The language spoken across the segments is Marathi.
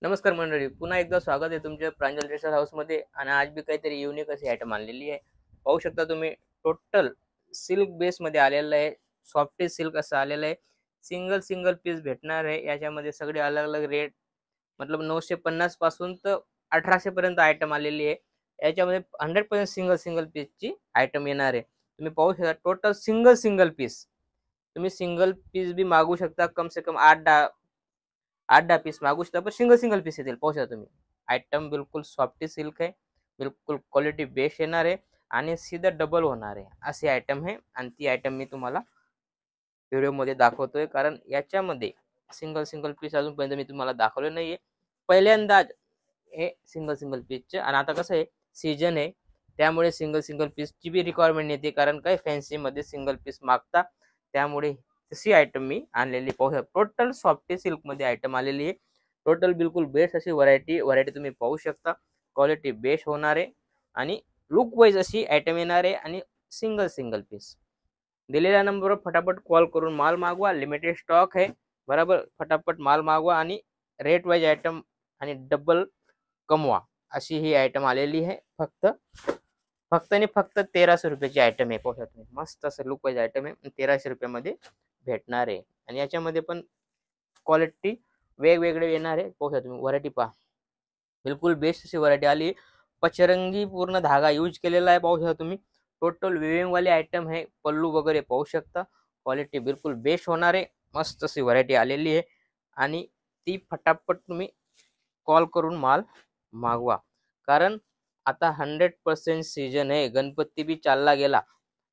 नमस्कार मंडळी, पुन्हा एकदा स्वागत आहे तुमच्या प्रांजल टेक्सटाईल हाऊसमध्ये. आणि आज बी काहीतरी युनिक अशी आयटम आणलेली आहे. पाहू शकता तुम्ही, टोटल सिल्क बेसमध्ये आलेलं आहे. सॉफ्टी सिल्क असं आलेलं आहे. सिंगल सिंगल पीस भेटणार आहे. याच्यामध्ये सगळे अलग अलग रेट, मतलब 950 पासून तर 1800 पर्यंत आयटम आलेली आहे. याच्यामध्ये 100% सिंगल सिंगल पीसची आयटम येणार आहे. तुम्ही पाहू शकता, टोटल सिंगल सिंगल पीस. तुम्ही सिंगल पीस बी मागू शकता, कम से कम 8-10 पीस मागू शकता, पण सिंगल सिंगल पीस येतील. पाहू शकता तुम्ही, आयटम बिलकुल सॉफ्टी सिल्क आहे. बिलकुल क्वालिटी बेस्ट येणार आहे आणि सीधा डबल होणार आहे अशी आयटम आहे. आणि ती आयटम मी तुम्हाला व्हिडिओमध्ये दाखवतोय, कारण याच्यामध्ये सिंगल सिंगल पीस अजूनपर्यंत मी तुम्हाला दाखवले नाहीये. पहिल्यांदाच हे सिंगल सिंगल पीसचे. आणि आता कसं आहे, सीजन आहे, त्यामुळे सिंगल सिंगल पीसची बी रिक्वायरमेंट येते, कारण काय फॅन्सीमध्ये सिंगल पीस मागता. त्यामुळे तशी आयटम मी आणलेली. पाहू शकता, टोटल सॉफ्टी सिल्कमध्ये आयटम आलेली आहे. टोटल बिलकुल बेस्ट अशी व्हरायटी तुम्ही पाहू शकता. क्वालिटी बेस्ट होणार आहे आणि लुक वाईज अशी आयटम येणार आहे. आणि सिंगल सिंगल पीस. दिलेल्या नंबरवर फटाफट कॉल करून माल मागवा. लिमिटेड स्टॉक आहे, बरोबर. फटाफट माल मागवा आणि रेट वाईज आयटम आणि डबल कमवा अशी ही आयटम आलेली आहे. फक्त आणि फक्त 1300 रुपयाची आयटम आहे. पाहू शकता, मस्त असं लुक वाईज आयटम आहे. 1300 रुपयामध्ये भेटणार आहे. आणि याच्यामध्ये पण क्वालिटी वेगवेगळे येणार आहे. पाहू शकता तुम्ही, व्हरायटी पहा, बिलकुल बेस्ट अशी व्हरायटी आली. पचरंगी पूर्ण धागा यूज केलेला आहे. पाहू शकता तुम्ही, टोटल विविंग वाली आयटम है. पल्लू वगैरे पाहू शकता. क्वालिटी बिलकुल बेस्ट होणार आहे. मस्त अशी व्हरायटी आलेली आहे आणि ती फटाफट तुम्ही कॉल करून माल मागवा, कारण आता 100% सीजन आहे. गणपती बी चालला गेला,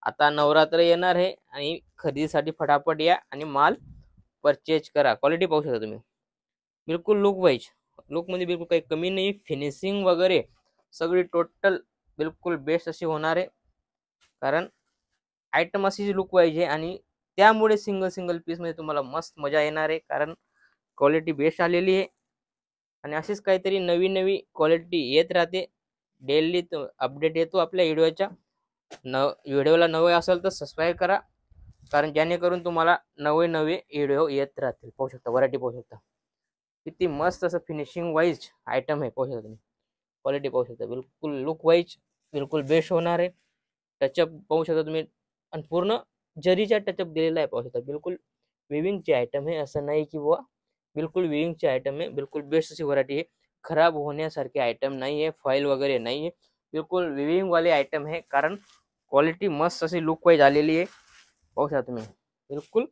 आता नवरात्र येणार आहे आणि खरेदीसाठी फटाफट या आणि माल परचेज करा. क्वालिटी पाहू शकता तुम्ही, बिलकुल लुक वाईज, लुक मध्ये बिलकुल काही कमी नाही. फिनिशिंग वगैरे सगळी टोटल बिलकुल बेस्ट अशी होणार आहे, कारण आयटम अशी लुक वाईज आहे. आणि त्यामुळे सिंगल सिंगल पीस मध्ये तुम्हाला मस्त मजा येणार आहे, कारण क्वालिटी बेस्ट आलेली आहे. आणि अशीच काहीतरी नवी नवी क्वालिटी येत राहते. डेली अपडेट येतो आपल्या व्हिडिओच्या. व्हिडिओला नवे असेल तर सबस्क्राईब करा, कारण जेणेकरून तुम्हाला नवे नवे व्हिडिओ येत राहतील. पाहू शकता, व्हरायटी पाहू शकता, किती मस्त असं फिनिशिंग वाईज आयटम आहे. पाहू शकता तुम्ही, क्वालिटी पाहू शकता, बिलकुल लुक वाईज बिलकुल बेस्ट होणार आहे. टचअप पाहू शकता तुम्ही, आणि पूर्ण जरीचा टचअप दिलेला आहे. पाहू शकता, बिलकुल विविंगची आयटम आहे, असं नाही की बुवा बिलकुल विविंगची आयटम आहे. बिलकुल बेस्ट अशी व्हरायटी आहे. खराब होण्यासारखी आयटम नाही आहे, फॉईल वगैरे नाही आहे, बिलकुल विविंग वाले आयटम आहे. कारण क्वालिटी मस्त अशी लुक वाईज आलेली आहे. पाहू शकता तुम्ही, बिलकुल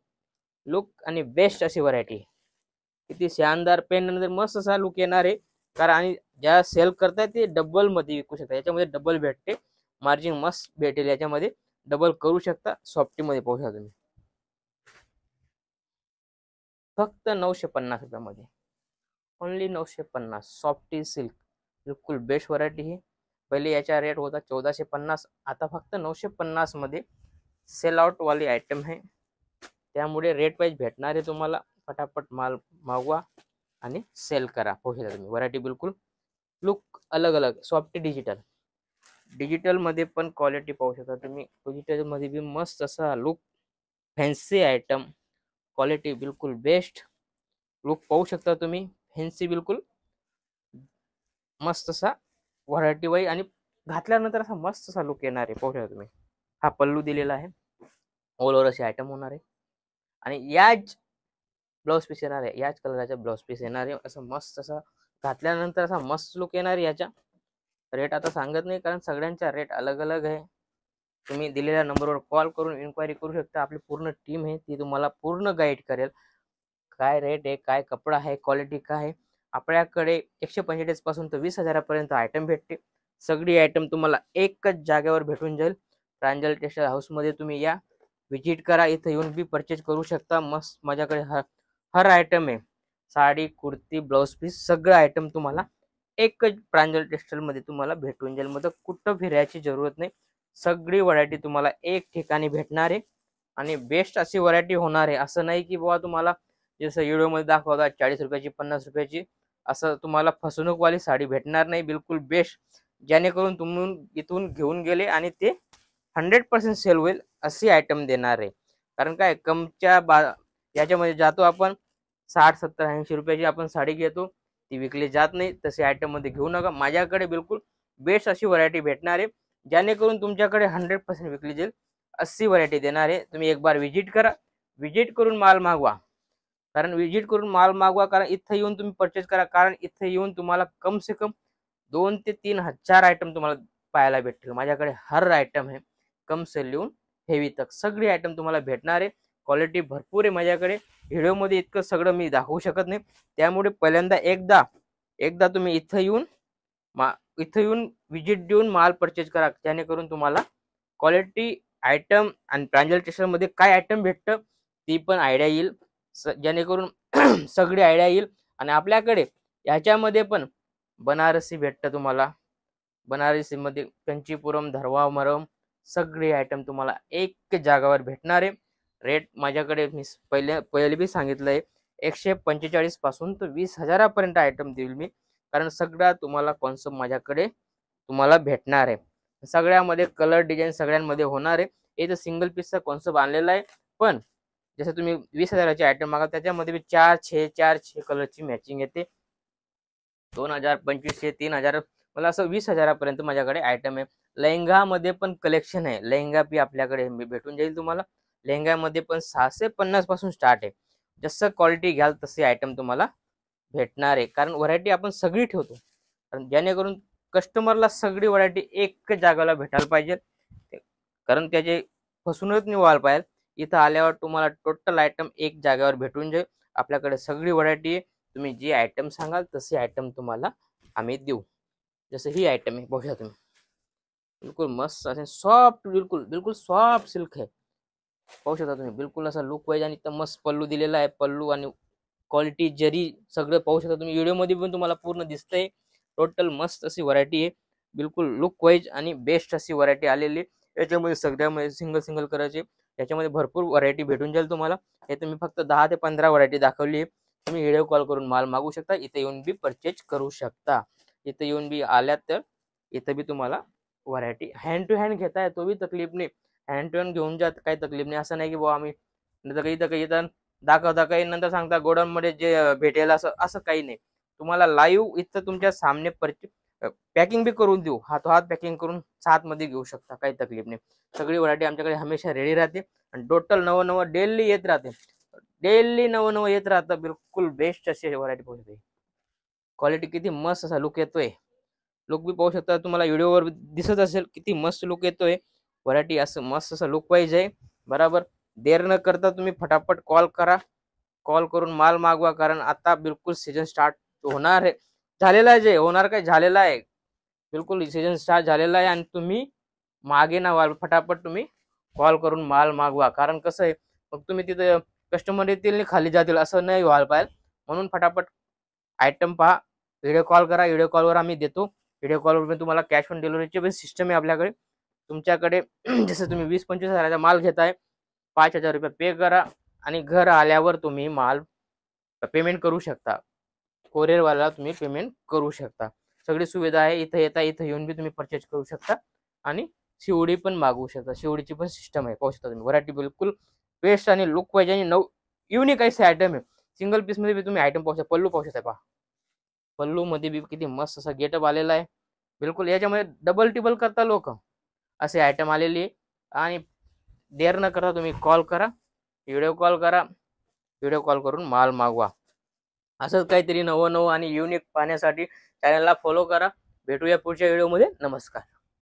लुक आणि बेस्ट अशी व्हरायटी. किती शानदार पेन नंतर मस्त असा लुक येणार आहे. कारण आणि ज्या सेल करतायत ते डबल मध्ये विकू शकता. याच्यामध्ये डबल भेटते, मार्जिन मस्त भेटेल. याच्यामध्ये डबल करू शकता. सॉफ्टी मध्ये पाहू शकता तुम्ही, फक्त 950 रुपयामध्ये, ओनली 950. सॉफ्टी सिल्क, बिलकुल बेस्ट व्हरायटी ही. पहिले याचा रेट होता 1450, आता फक्त 950 मध्ये सेल आउट वाली आयटम है. त्यामुळे रेट वाईज भेटणार आहे तुम्हाला. फटाफट माल मागवा आणि सेल करा. पाहू शकता तुम्ही, व्हरायटी बिलकुल लुक अलग अलग. सॉफ्टी डिजिटल मध्ये पण क्वालिटी पाहू शकता तुम्ही. डिजिटल मध्ये बी मस्त असा लुक, फॅन्सी आयटम, क्वालिटी बिलकुल बेस्ट. लुक पाहू शकता तुम्ही, फॅन्सी बिलकुल मस्त असा व्हरायटी वाईज. आणि घातल्यानंतर असा मस्त असा लुक येणार आहे. पाहू शकता तुम्ही, हा पल्लू दिलेला आहे. ऑल ओव्हर अशी आयटम होणार आहे. आणि याच ब्लाउज पीस येणार आहे, याच कलरचा ब्लाउज पीस येणार आहे. असं मस्त असा घातल्यानंतर असा मस्त लुक येणार आहे. याचा रेट आता सांगत नाही, कारण सगळ्यांचा रेट अलग अलग आहे. तुम्ही दिलेल्या नंबरवर कॉल करून इन्क्वायरी करू शकता. आपली पूर्ण टीम आहे, ती तुम्हाला पूर्ण गाईड करेल. काय रेट आहे, काय कपडा आहे, क्वालिटी काय आहे. आपल्याकडे 145 पासून तर 20,000 पर्यंत आयटम भेटते. सगळी आयटम तुम्हाला एकच जागेवर भेटून जाईल. प्रांजल टेक्सटाईल हाऊसमध्ये तुम्ही या, विजिट करा. इथं येऊन बी परचेज करू शकता. मस्त माझ्याकडे हर आयटम आहे. साडी, कुर्ती, ब्लाउज पीस, सगळं आयटम तुम्हाला एकच प्रांजल टेक्सटाईल मध्ये तुम्हाला भेटून जाईल. मतलब कुठं फिरायची जरूरत नाही. सगळी व्हरायटी तुम्हाला एक ठिकाणी भेटणार आहे आणि बेस्ट अशी व्हरायटी होणार आहे. असं नाही की बाबा तुम्हाला जसं व्हिडिओमध्ये दाखवतात 40 रुपयाची, 50 रुपयाची, असं तुम्हाला फसवणूकवाली साडी भेटणार नाही. बिलकुल बेस्ट, जेणेकरून तुम्ही इथून घेऊन गेले आणि ते 100% सेल होईल अशी आयटम देणार आहे. कारण काय, याच्यामध्ये जातो आपण 60, 70, 80 रुपयाची आपण साडी घेतो. ती विकली जात नाही, तसे आयटम मध्ये घेऊ नका. माझ्याकडे बिलकुल बेस्ट अशी व्हरायटी भेटणार आहे, जेणेकरून तुमच्याकडे 100% विकली जाईल अशी व्हरायटी देणार आहे. तुम्ही एक बार विजिट करा, विजिट करून माल मागवा. कारण विजिट करून माल मागवा, कारण इथं येऊन तुम्ही परचेस करा. कारण इथं येऊन तुम्हाला कम से कम 2 ते 3 हजार आयटम तुम्हाला पाहायला भेटतील. माझ्याकडे हर आयटम आहे, कम से लिहून हेवी तक सगळी आयटम तुम्हाला भेटणार आहे. क्वालिटी भरपूर आहे माझ्याकडे. व्हिडिओमध्ये इतकं सगळं मी दाखवू शकत नाही, त्यामुळे पहिल्यांदा एकदा तुम्ही इथं येऊन विजिट देऊन माल परचेस करा, जेणेकरून तुम्हाला क्वालिटी आयटम आणि प्रांजल टेक्सटाईल काय आयटम भेटतं ती पण आयडिया येईल, जेणेकरून सगळी आयडिया येईल. आणि आपल्याकडे याच्यामध्ये पण बनारसी भेटतं तुम्हाला. बनारसीमध्ये कंचीपुरम, धर्वामरम सगळे आयटम तुम्हाला एक जागावर भेटणार आहे. रेट माझ्याकडे मी पहिले बी सांगितलंय, 145 पासून तर 20,000पर्यंत आयटम देईल मी. कारण सगळा तुम्हाला कॉन्सेप्ट माझ्याकडे तुम्हाला भेटणार आहे. सगळ्यामध्ये कलर डिझाईन सगळ्यांमध्ये होणार आहे. हे तर सिंगल पीसचा कॉन्सेप्ट आणलेला आहे, पण जसं तुम्ही 20,000चे आयटम मागा त्याच्यामध्ये 4-6 कलरची मॅचिंग येते. 2,000, 2,500, 3,000 मला असं 20,000पर्यंत माझ्याकडे आयटम आहे. लेहंगामध्ये पण कलेक्शन आहे, लेहंगा बी आपल्याकडे भेटून जाईल तुम्हाला. लेहंगामध्ये पण 650 पासून स्टार्ट आहे. जसं क्वालिटी घ्याल तसे आयटम तुम्हाला भेटणार आहे. कारण व्हरायटी आपण सगळी ठेवतो, कारण जेणेकरून कस्टमरला सगळी व्हरायटी एक जागाला भेटायला पाहिजे. कारण त्याचे फसवणूक नाही व्हायला पाहिजे. इथं आल्यावर तुम्हाला टोटल आयटम एक जागेवर भेटून जाईल. आपल्याकडे सगळी व्हरायटी आहे. तुम्ही जी आयटम सांगाल तसे आयटम तुम्हाला आम्ही देऊ. जसं ही आयटम आहे, बघा तुम्ही, बिलकुल मस्त असे सॉफ्ट, बिलकुल सॉफ्ट सिल्क आहे. पाहू शकता तुम्ही, बिलकुल असा लुक वाईज आणि एकदम मस्त पल्लू दिलेला आहे. पल्लू आणि क्वालिटी जरी सगळं पाहू शकता तुम्ही. व्हिडिओमध्ये पण तुम्हाला पूर्ण दिसतंय. टोटल मस्त अशी व्हरायटी आहे, बिलकुल लुक वाईज आणि बेस्ट अशी व्हरायटी आलेली. याच्यामध्ये सगळ्यामध्ये सिंगल करायचे, याच्यामध्ये भरपूर व्हरायटी भेटून जाईल तुम्हाला. हे तुम्ही फक्त 10 ते 15 व्हरायटी दाखवली आहे. तुम्ही व्हिडिओ कॉल करून माल मागू शकता, इथे येऊन बी परचेज करू शकता. इथे येऊन बी आल्यात तर इथं बी तुम्हाला व्हरायटी हँड टू हँड घेताय तो बी तकलीफ नाही. हँड टू हँड घेऊन जात काही तकलीफ नाही. असं नाही की बुवा आम्ही काही इथं दाखवता काही नंतर सांगता गोडाऊन मध्ये जे भेटेल असं काही नाही. तुम्हाला लाईव्ह इथं तुमच्या सामने पॅकिंग बी करून देऊ, हात पॅकिंग करून साथ मध्ये घेऊ शकता, काही तकलीफ नाही. सगळी व्हरायटी आमच्याकडे हमेशा रेडी राहते आणि टोटल नवं डेली येत राहते. डेली नवं येत राहतं. बिलकुल बेस्ट अशी व्हरायटी पोहोचते. क्वालिटी किती मस्त असा लुक येतोय. लुक बी पाहू शकता तुम्हाला, व्हिडिओवर दिसत असेल किती मस्त लुक येतोय. व्हरायटी असं मस्त असं लुक वाईज आहे. बरोबर, देर न करता तुम्ही फटाफट कॉल करा, कॉल करून माल मागवा. कारण आता बिलकुल सीजन स्टार्ट होणार आहे, झालेला आहे. जे होणार काय झालेला आहे, बिलकुल सीजन स्टार्ट झालेला आहे. आणि तुम्ही मागे ना व्हाल, फटाफट तुम्ही कॉल करून माल मागवा. कारण कसं आहे, मग तुम्ही तिथं कस्टमर येतील आणि खाली जातील असं नाही व्हायला पाहिजे. म्हणून फटाफट आयटम पहा, व्हिडिओ कॉल करा. व्हिडिओ कॉलवर आम्ही देतो. व्हिडिओ कॉलवर तुम्हाला कॅश ऑन डिलिव्हरीची पण सिस्टम आहे आपल्याकडे. तुमच्याकडे जसं तुम्ही 20-25 हजाराचा माल घेताय, 5,000 रुपये पे करा आणि घर आल्यावर तुम्ही माल पेमेंट करू शकता. कोरिअरवाला तुम्ही पेमेंट करू शकता. सगळी सुविधा आहे. इथं येऊन बी तुम्ही परचेज करू शकता आणि सीओडी पण मागवू शकता. सीओडीची पण सिस्टम आहे. पाहू शकता तुम्ही, व्हरायटी बिलकुल बेस्ट आणि लुक वाईज आणि युनिक असे आयटम आहे. सिंगल पीस मध्ये बी तुम्ही आयटम पाहू शकता. पल्लू पाहू शकता, पहा पल्लू मध्ये बी किती मस्त असा गेटअप आलेला आहे. बिलकुल याच्यामध्ये डबल टिबल करता लोक असे आयटम आलेली आहे. आणि देर न करता तुम्ही कॉल करा, व्हिडिओ कॉल करून माल मागवा. असंच काहीतरी नवं आणि युनिक पाहण्यासाठी चॅनलला फॉलो करा. भेटूया पुढच्या व्हिडिओमध्ये. नमस्कार.